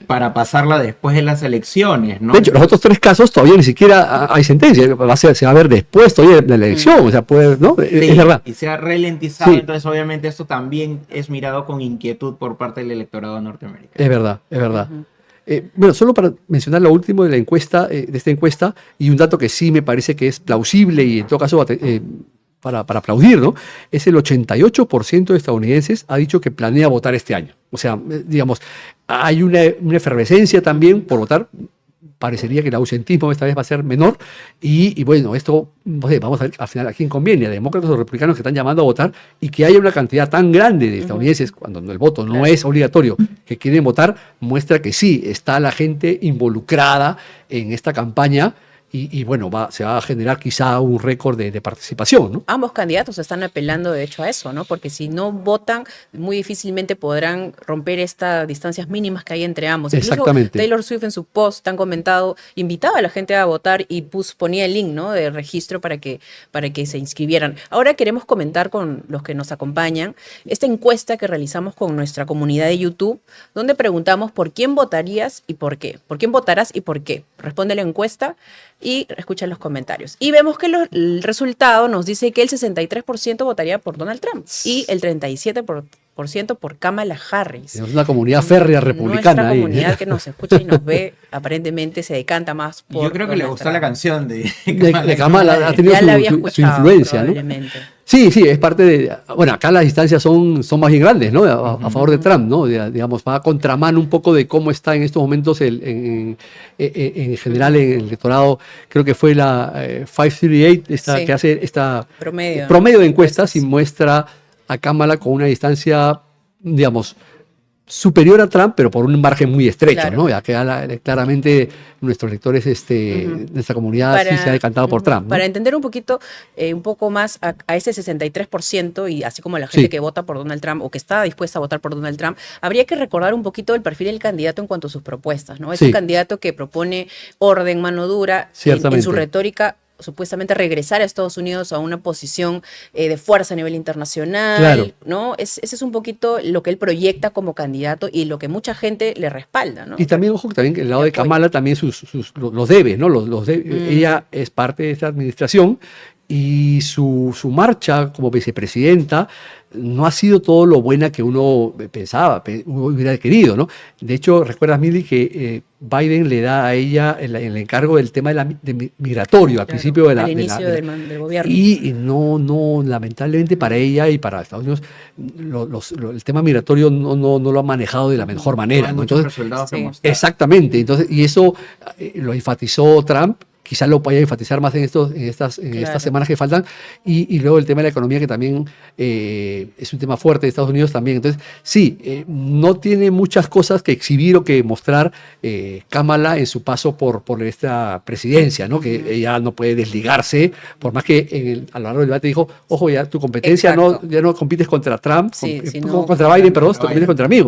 para pasarla después de las elecciones, ¿no? De hecho, los otros 3 casos todavía ni siquiera hay sentencia, se va a ver después todavía de la elección, o sea, ¿no? Es verdad. Y se ha ralentizado, entonces obviamente esto también es mirado con inquietud por parte del electorado norteamericano. Es verdad, es verdad. Bueno, solo para mencionar lo último de la encuesta, de esta encuesta, y un dato que sí me parece que es plausible y en todo caso para aplaudir, ¿no? Es el 88% de estadounidenses ha dicho que planea votar este año. O sea, digamos, hay una efervescencia también por votar. parecería que el ausentismo esta vez va a ser menor y bueno, esto, no sé, vamos a ver al final a quién conviene, a demócratas o republicanos que están llamando a votar y que haya una cantidad tan grande de estadounidenses, cuando el voto no es obligatorio, que quieren votar, muestra que sí, está la gente involucrada en esta campaña. Y bueno, se va a generar quizá un récord de participación, ¿no? Ambos candidatos están apelando de hecho a eso, ¿no? Porque si no votan, muy difícilmente podrán romper estas distancias mínimas que hay entre ambos. Exactamente. Incluso Taylor Swift en su post tan comentado, invitaba a la gente a votar y ponía el link, ¿no? De registro para que se inscribieran. Ahora queremos comentar con los que nos acompañan esta encuesta que realizamos con nuestra comunidad de YouTube, donde preguntamos por quién votarías y por qué. ¿Por quién votarás y por qué? Responde la encuesta y escucha los comentarios. Y vemos que el resultado nos dice que el 63% votaría por Donald Trump y el 37% por Kamala Harris. Es una comunidad férrea republicana. Nuestra comunidad que nos escucha y nos ve, aparentemente se decanta más por Yo creo que le gustó la canción de Kamala. Ha tenido su influencia, ¿no? Sí, es parte de... Bueno, acá las distancias son más bien grandes, ¿no? A favor de Trump, ¿no? Digamos, va a contramano un poco de cómo está en estos momentos en general en el electorado. Creo que fue la 538 que hace esta promedio de encuestas y muestra a Kamala con una distancia, digamos, superior a Trump, pero por un margen muy estrecho, claro, ¿no? Ya que claramente nuestros lectores de esta comunidad sí se ha decantado por Trump, ¿no? Para entender un poco más a ese 63%, y así como la gente que vota por Donald Trump o que está dispuesta a votar por Donald Trump, habría que recordar un poquito el perfil del candidato en cuanto a sus propuestas, ¿no? Es un candidato que propone orden, mano dura, en su retórica, supuestamente regresar a Estados Unidos a una posición de fuerza a nivel internacional, claro, ¿no? Ese es un poquito lo que él proyecta como candidato y lo que mucha gente le respalda, ¿no? Y también, ojo, también que el lado de Kamala también los debe, ¿no? Ella es parte de esta administración y su marcha como vicepresidenta no ha sido todo lo buena que uno pensaba, hubiera querido, ¿no? De hecho, recuerdas, Mili, que Biden le da a ella el encargo del tema migratorio al principio al inicio del gobierno. Y no, lamentablemente para ella y para Estados Unidos, el tema migratorio no lo ha manejado de la mejor manera, ¿no? Entonces, exactamente, entonces, y eso lo enfatizó Trump. Quizás lo vaya a enfatizar más en estas semanas que faltan. Y luego el tema de la economía, que también es un tema fuerte de Estados Unidos también. Entonces, sí, no tiene muchas cosas que exhibir o que mostrar Kamala en su paso por esta presidencia, ¿no? Que ella no puede desligarse, por más que a lo largo del debate dijo, ojo, ya tu competencia ya no compites contra Trump, contra Biden, perdón, tú compites contra mí.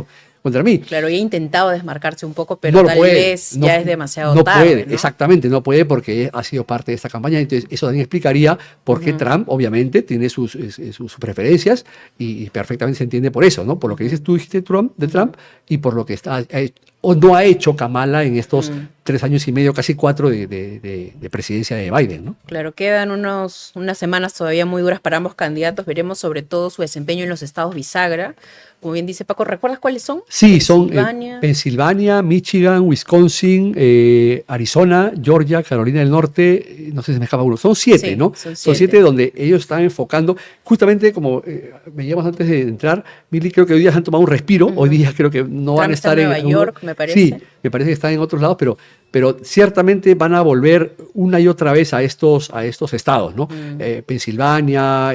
Claro, y he intentado desmarcarse un poco, pero tal vez ya es demasiado tarde. No puede, exactamente, no puede porque ha sido parte de esta campaña. Entonces, eso también explicaría por qué Trump, obviamente, tiene sus preferencias y perfectamente se entiende por eso, ¿no? Por lo que dices tú, dijiste de Trump y por lo que no ha hecho Kamala en estos 3 años y medio, casi 4 de presidencia de Biden, ¿no? Claro, quedan unas semanas todavía muy duras para ambos candidatos. Veremos sobre todo su desempeño en los estados bisagra. Como bien dice Paco, ¿recuerdas cuáles son? Sí, son Pensilvania, Michigan, Wisconsin, Arizona, Georgia, Carolina del Norte, no sé si me escapa uno. Son 7, ¿no? Son 7 donde ellos están enfocando, justamente como veíamos antes de entrar, Mili, creo que hoy día han tomado un respiro, hoy día creo que no van a estar en Nueva York, me parece. Sí, me parece que están en otros lados, pero ciertamente van a volver una y otra vez a estos estados, ¿no? Pensilvania,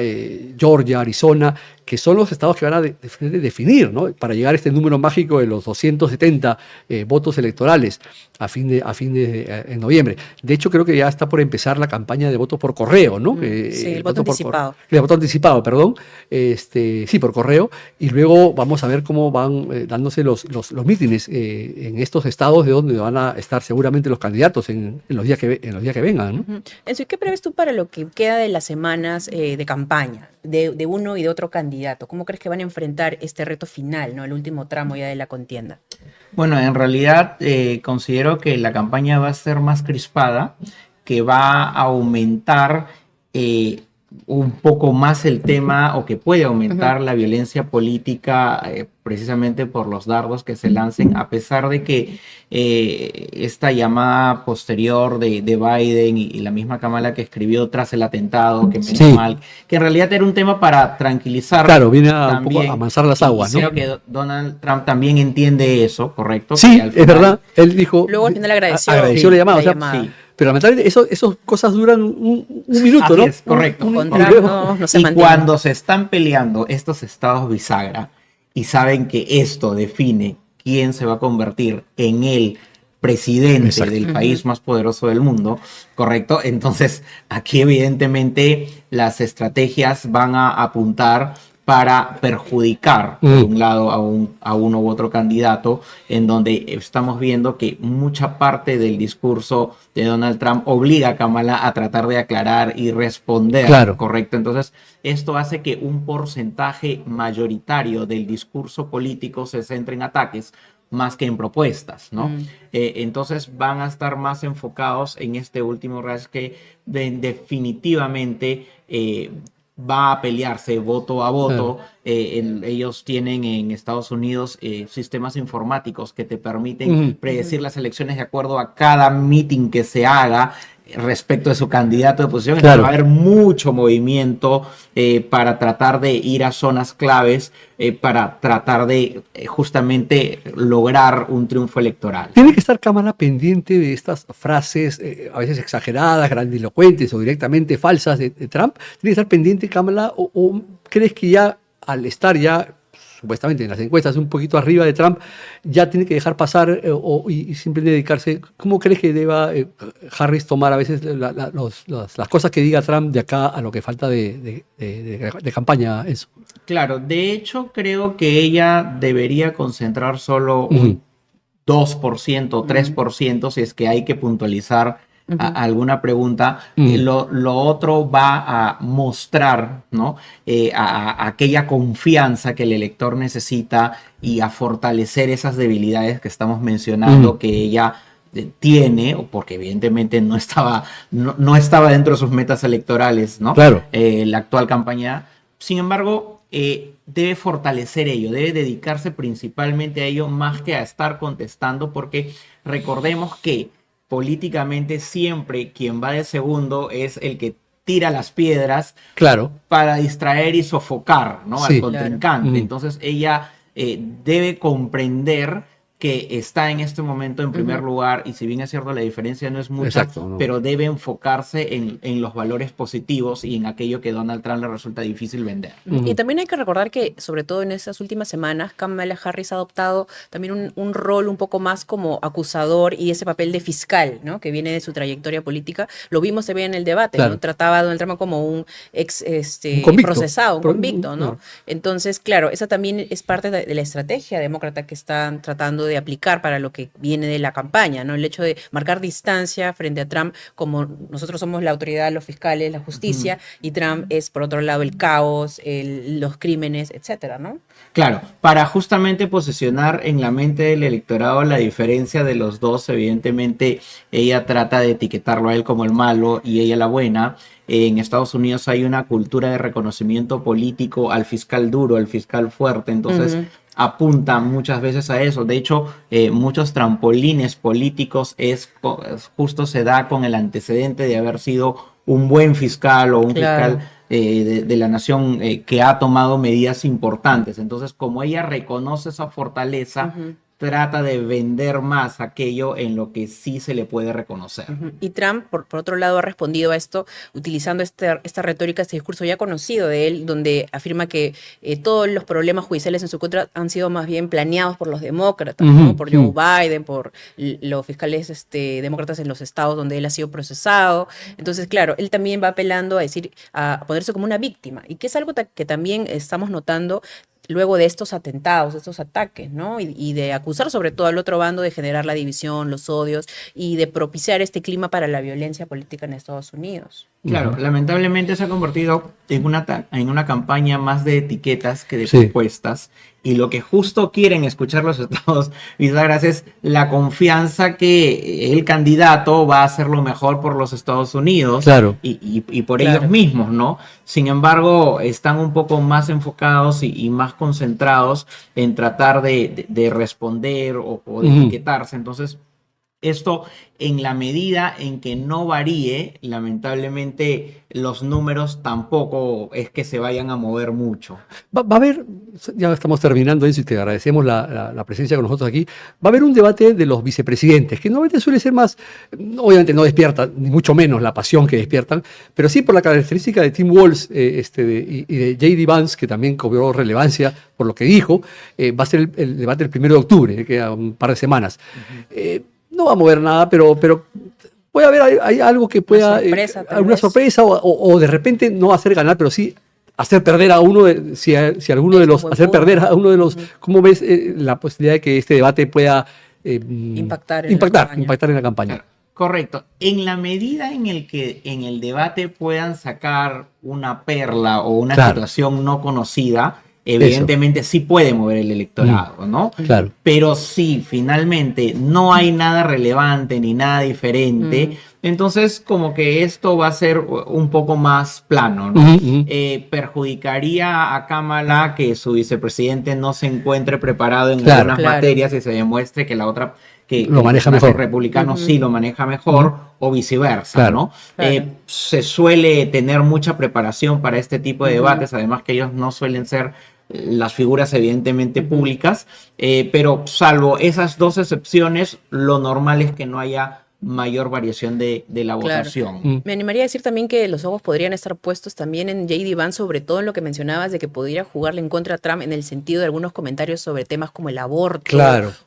Georgia, Arizona, que son los estados que van a definir, ¿no? Para llegar a este número mágico de los 270 votos electorales en noviembre. De hecho, creo que ya está por empezar la campaña de votos por correo, ¿no? Sí, el voto anticipado. El voto anticipado, perdón. Sí, por correo. Y luego vamos a ver cómo van dándose los mítines en estos estados de donde van a estar seguramente los candidatos en los días que vengan, ¿no? Enzo, ¿y qué prevés tú para lo que queda de las semanas de campaña de uno y de otro candidato? ¿Cómo crees que van a enfrentar este reto final, ¿no? El último tramo ya de la contienda. Bueno, en realidad considero que la campaña va a ser más crispada, que va a aumentar un poco más el tema o que puede aumentar la violencia política precisamente por los dardos que se lancen, a pesar de que esta llamada posterior de Biden y la misma Kamala que escribió tras el atentado, que menos mal, que en realidad era un tema para tranquilizar. Claro, viene un poco a amansar las aguas, ¿no? Creo que Donald Trump también entiende eso, ¿correcto? Sí, es verdad. Él dijo... Luego al final agradeció la llamada. Sí. Pero lamentablemente esas cosas duran un minuto, así ¿no? Es, correcto. No se y mantiene. cuando se están peleando estos estados bisagra y saben que esto define quién se va a convertir en el presidente del país más poderoso del mundo, ¿correcto? Entonces, aquí evidentemente las estrategias van a apuntar para perjudicar, por un lado, a uno u otro candidato, en donde estamos viendo que mucha parte del discurso de Donald Trump obliga a Kamala a tratar de aclarar y responder, ¿correcto? Entonces, esto hace que un porcentaje mayoritario del discurso político se centre en ataques más que en propuestas, ¿no? Entonces van a estar más enfocados en este último rash que definitivamente va a pelearse voto a voto. Ellos tienen en Estados Unidos sistemas informáticos que te permiten predecir las elecciones de acuerdo a cada meeting que se haga respecto de su candidato de oposición. Entonces va a haber mucho movimiento para tratar de ir a zonas claves, para tratar de justamente lograr un triunfo electoral. ¿Tiene que estar Kamala pendiente de estas frases a veces exageradas, grandilocuentes o directamente falsas de Trump? ¿Tiene que estar pendiente Kamala o crees que ya al estar ya supuestamente en las encuestas un poquito arriba de Trump, ya tiene que dejar pasar y simplemente dedicarse? ¿Cómo crees que deba Harris tomar a veces las cosas que diga Trump de acá a lo que falta de campaña? Eso. Claro, de hecho creo que ella debería concentrar solo un 2% o 3% si es que hay que puntualizar alguna pregunta. Lo otro va a mostrar, ¿no? a aquella confianza que el elector necesita y a fortalecer esas debilidades que estamos mencionando que ella tiene, porque evidentemente no estaba dentro de sus metas electorales, ¿no? Claro. La actual campaña. Sin embargo, debe fortalecer ello, debe dedicarse principalmente a ello más que a estar contestando, porque recordemos que políticamente siempre quien va de segundo es el que tira las piedras para distraer y sofocar, ¿no? al contrincante. Entonces ella debe comprender que está en este momento en primer lugar, y si bien es cierto la diferencia no es mucha, pero debe enfocarse en los valores positivos y en aquello que Donald Trump le resulta difícil vender. Y también hay que recordar que, sobre todo en estas últimas semanas, Kamala Harris ha adoptado también un rol un poco más como acusador y ese papel de fiscal, ¿no? Que viene de su trayectoria política. Lo vimos también en el debate, ¿no? Trataba a Donald Trump como un procesado, un convicto, ¿no? Entonces, claro, esa también es parte de la estrategia demócrata que están tratando de aplicar para lo que viene de la campaña, ¿no? El hecho de marcar distancia frente a Trump, como nosotros somos la autoridad, los fiscales, la justicia, y Trump es, por otro lado, el caos, los crímenes, etcétera, ¿no? Claro, para justamente posicionar en la mente del electorado la diferencia de los dos. Evidentemente, ella trata de etiquetarlo a él como el malo y ella la buena. En Estados Unidos hay una cultura de reconocimiento político al fiscal duro, al fiscal fuerte, entonces apunta muchas veces a eso. De hecho, muchos trampolines políticos justo se da con el antecedente de haber sido un buen fiscal o un fiscal de la nación que ha tomado medidas importantes. Entonces, como ella reconoce esa fortaleza, trata de vender más aquello en lo que sí se le puede reconocer. Y Trump, por otro lado, ha respondido a esto utilizando esta retórica, este discurso ya conocido de él, donde afirma que todos los problemas judiciales en su contra han sido más bien planeados por los demócratas, ¿no? Por Joe Biden, por los fiscales demócratas en los estados donde él ha sido procesado. Entonces, claro, él también va apelando a ponerse como una víctima, y que es algo que también estamos notando luego de estos atentados, de estos ataques, ¿no? Y de acusar sobre todo al otro bando de generar la división, los odios y de propiciar este clima para la violencia política en Estados Unidos. Claro, lamentablemente se ha convertido en una campaña más de etiquetas que de propuestas. Y lo que justo quieren escuchar los estados bisagras es la confianza que el candidato va a hacer lo mejor por los Estados Unidos y por ellos mismos, ¿no? Sin embargo, están un poco más enfocados y más concentrados en tratar de responder o de etiquetarse. Entonces, esto, en la medida en que no varíe, lamentablemente los números tampoco es que se vayan a mover mucho. Va a haber, ya estamos terminando eso y te agradecemos la presencia con nosotros aquí, va a haber un debate de los vicepresidentes, que normalmente suele ser más, obviamente no despierta, ni mucho menos la pasión que despiertan, pero sí por la característica de Tim Walz y de J.D. Vance, que también cobró relevancia por lo que dijo, va a ser el debate el 1 de octubre, que queda un par de semanas. No va a mover nada, pero puede haber hay algo que pueda, alguna sorpresa o de repente no hacer ganar, pero sí hacer perder a uno de, si alguno de los, hacer perder a uno de los, ¿cómo ves la posibilidad de que este debate pueda impactar en la campaña? Correcto. En la medida en el que en el debate puedan sacar una perla o una situación no conocida, evidentemente sí puede mover el electorado, ¿no? Claro. Pero si finalmente no hay nada relevante ni nada diferente, entonces como que esto va a ser un poco más plano, ¿no? Perjudicaría a Kamala que su vicepresidente no se encuentre preparado en algunas materias y se demuestre que la otra... que lo maneja mejor. El republicano sí lo maneja mejor o viceversa, ¿no? Se suele tener mucha preparación para este tipo de debates, además que ellos no suelen ser las figuras evidentemente públicas, pero salvo esas dos excepciones, lo normal es que no haya mayor variación de la votación. Me animaría a decir también que los ojos podrían estar puestos también en J.D. Vance, sobre todo en lo que mencionabas de que podría jugarle en contra a Trump en el sentido de algunos comentarios sobre temas como el aborto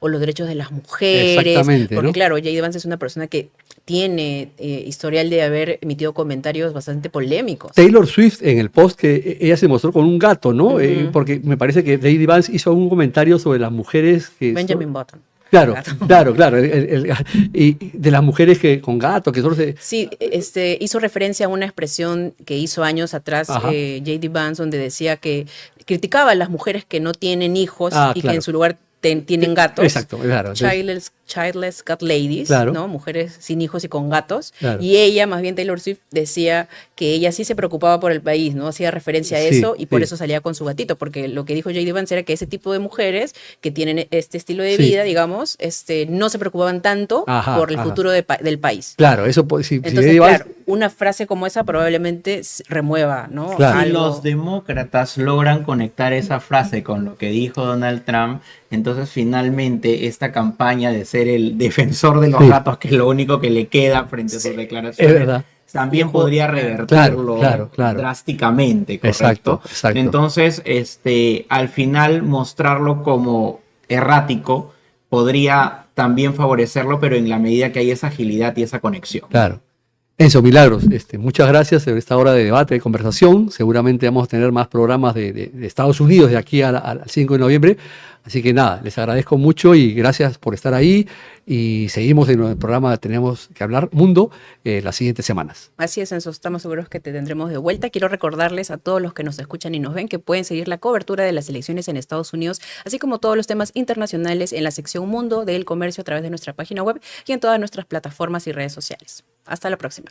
o los derechos de las mujeres. Porque claro, J.D. Vance es una persona que tiene historial de haber emitido comentarios bastante polémicos. Taylor Swift en el post que ella se mostró con un gato, ¿no? Porque me parece que J.D. Vance hizo un comentario sobre las mujeres que... Benjamin Button. Claro. Y de las mujeres que con gato, que solo se... Sí, hizo referencia a una expresión que hizo años atrás J.D. Vance, donde decía que criticaba a las mujeres que no tienen hijos y que en su lugar tienen gatos. Exacto, claro. Childless cat ladies, ¿no? Mujeres sin hijos y con gatos. Claro. Y ella, más bien Taylor Swift, decía que ella sí se preocupaba por el país, ¿no? Hacía referencia a eso y por eso salía con su gatito, porque lo que dijo J.D. Vance era que ese tipo de mujeres que tienen este estilo de vida, digamos, no se preocupaban tanto por el futuro del país. Claro, eso entonces, claro, una frase como esa probablemente remueva, ¿no? Claro. Si los demócratas logran conectar esa frase con lo que dijo Donald Trump, entonces finalmente esta campaña de ser el defensor de los gatos, que es lo único que le queda frente a sus declaraciones, es verdad, también podría revertirlo drásticamente, ¿correcto? Exacto. Entonces, al final mostrarlo como errático podría también favorecerlo, pero en la medida que hay esa agilidad y esa conexión. Claro. Enzo Milagros, muchas gracias por esta hora de debate, de conversación. Seguramente vamos a tener más programas de Estados Unidos de aquí al 5 de noviembre. Así que nada, les agradezco mucho y gracias por estar ahí. Y seguimos en el programa Tenemos que Hablar Mundo las siguientes semanas. Así es, Enzo, estamos seguros que te tendremos de vuelta. Quiero recordarles a todos los que nos escuchan y nos ven que pueden seguir la cobertura de las elecciones en Estados Unidos, así como todos los temas internacionales en la sección Mundo del Comercio a través de nuestra página web y en todas nuestras plataformas y redes sociales. Hasta la próxima.